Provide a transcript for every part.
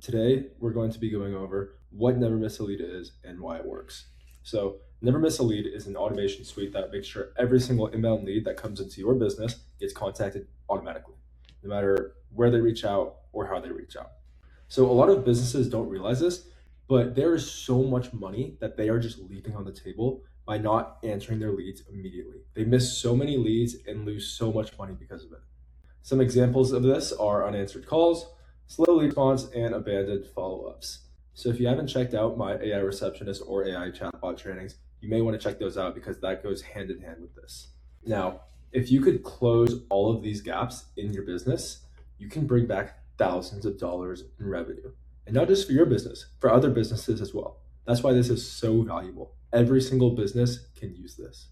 Today, we're going to be going over what Never Miss a Lead is and why it works. So, Never Miss a Lead is an automation suite that makes sure every single inbound lead that comes into your business gets contacted automatically, no matter where they reach out or how they reach out. So, a lot of businesses don't realize this, but there is so much money that they are just leaving on the table by not answering their leads immediately. They miss so many leads and lose so much money because of it. Some examples of this are unanswered calls, slow lead response, and abandoned follow-ups. So if you haven't checked out my AI receptionist or AI chatbot trainings, you may want to check those out because that goes hand in hand with this. Now, if you could close all of these gaps in your business, you can bring back thousands of dollars in revenue. And not just for your business, for other businesses as well. That's why this is so valuable. Every single business can use this.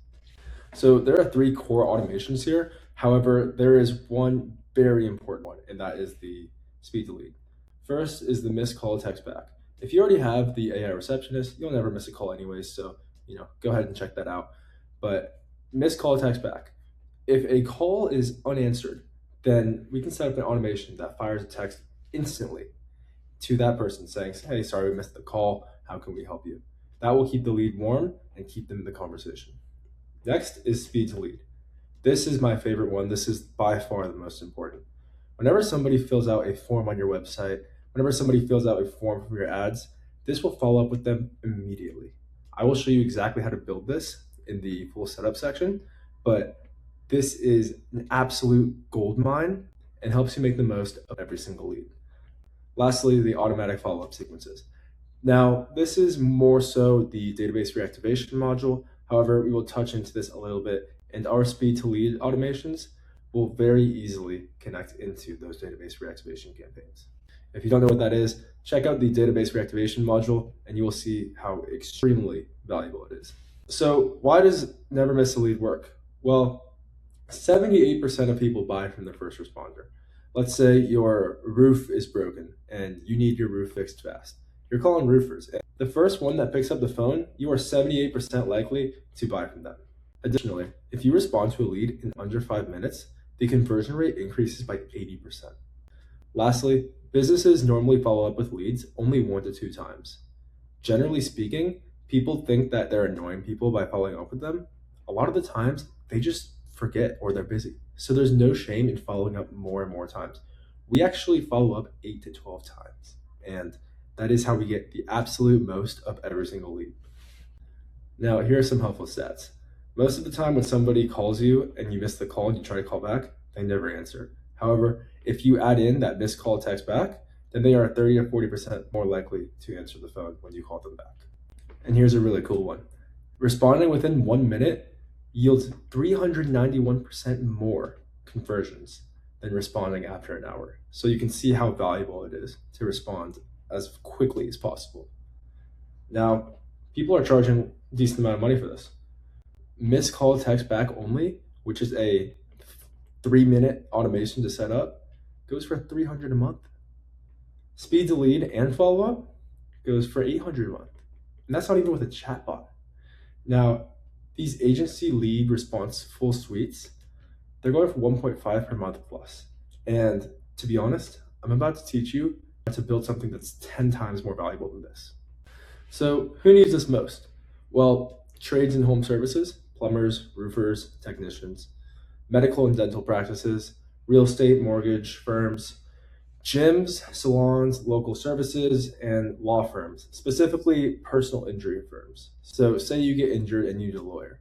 So there are three core automations here. However, there is one very important one, and that is the speed to lead. First is the missed call text back. If you already have the AI receptionist, you'll never miss a call anyways, so go ahead and check that out. But missed call text back. If a call is unanswered, then we can set up an automation that fires a text instantly to that person saying, "Hey, sorry we missed the call. How can we help you?" That will keep the lead warm and keep them in the conversation. Next is speed to lead. This is my favorite one. This is by far the most important. Whenever somebody fills out a form on your website, whenever somebody fills out a form from your ads, this will follow up with them immediately. I will show you exactly how to build this in the full setup section, but this is an absolute gold mine and helps you make the most of every single lead. Lastly, the automatic follow-up sequences. Now, this is more so the database reactivation module. However, we will touch into this a little bit, and our speed to lead automations will very easily connect into those database reactivation campaigns. If you don't know what that is, check out the database reactivation module and you will see how extremely valuable it is. So why does Never Miss a Lead work? Well, 78% of people buy from their first responder. Let's say your roof is broken and you need your roof fixed fast. You're calling roofers. And the first one that picks up the phone, you are 78% likely to buy from them. Additionally, if you respond to a lead in under 5 minutes, the conversion rate increases by 80%. Lastly, businesses normally follow up with leads only 1 to 2 times. Generally speaking, people think that they're annoying people by following up with them. A lot of the times, they just forget or they're busy. So there's no shame in following up more and more times. We actually follow up 8 to 12 times. And that is how we get the absolute most of every single lead. Now, here are some helpful stats. Most of the time when somebody calls you and you miss the call and you try to call back, they never answer. However, if you add in that missed call text back, then they are 30 or 40% more likely to answer the phone when you call them back. And here's a really cool one. Responding within 1 minute yields 391% more conversions than responding after an hour. So you can see how valuable it is to respond as quickly as possible. Now, people are charging a decent amount of money for this. Missed call text back only, which is a 3-minute automation to set up, goes for $300 a month. Speed to lead and follow up goes for $800 a month. And that's not even with a chatbot. Now, these agency lead response full suites, they're going for 1.5 per month plus. And to be honest, I'm about to teach you how to build something that's 10 times more valuable than this. So who needs this most? Well, trades and home services, plumbers, roofers, technicians, medical and dental practices, real estate, mortgage firms, gyms, salons, local services, and law firms, specifically personal injury firms. So say you get injured and you need a lawyer.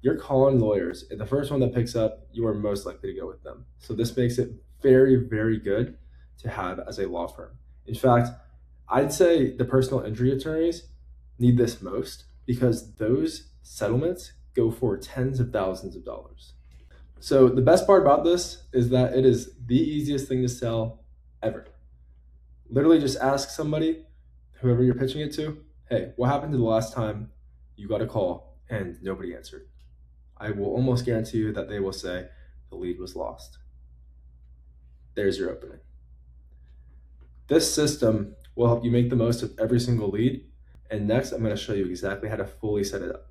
You're calling lawyers, and the first one that picks up, you are most likely to go with them. So this makes it very, very good to have as a law firm. In fact, I'd say the personal injury attorneys need this most because those settlements go for tens of thousands of dollars. So the best part about this is that it is the easiest thing to sell ever. Literally just ask somebody, whoever you're pitching it to, "Hey, what happened to the last time you got a call and nobody answered?" I will almost guarantee you that they will say the lead was lost. There's your opening. This system will help you make the most of every single lead. And next, I'm going to show you exactly how to fully set it up.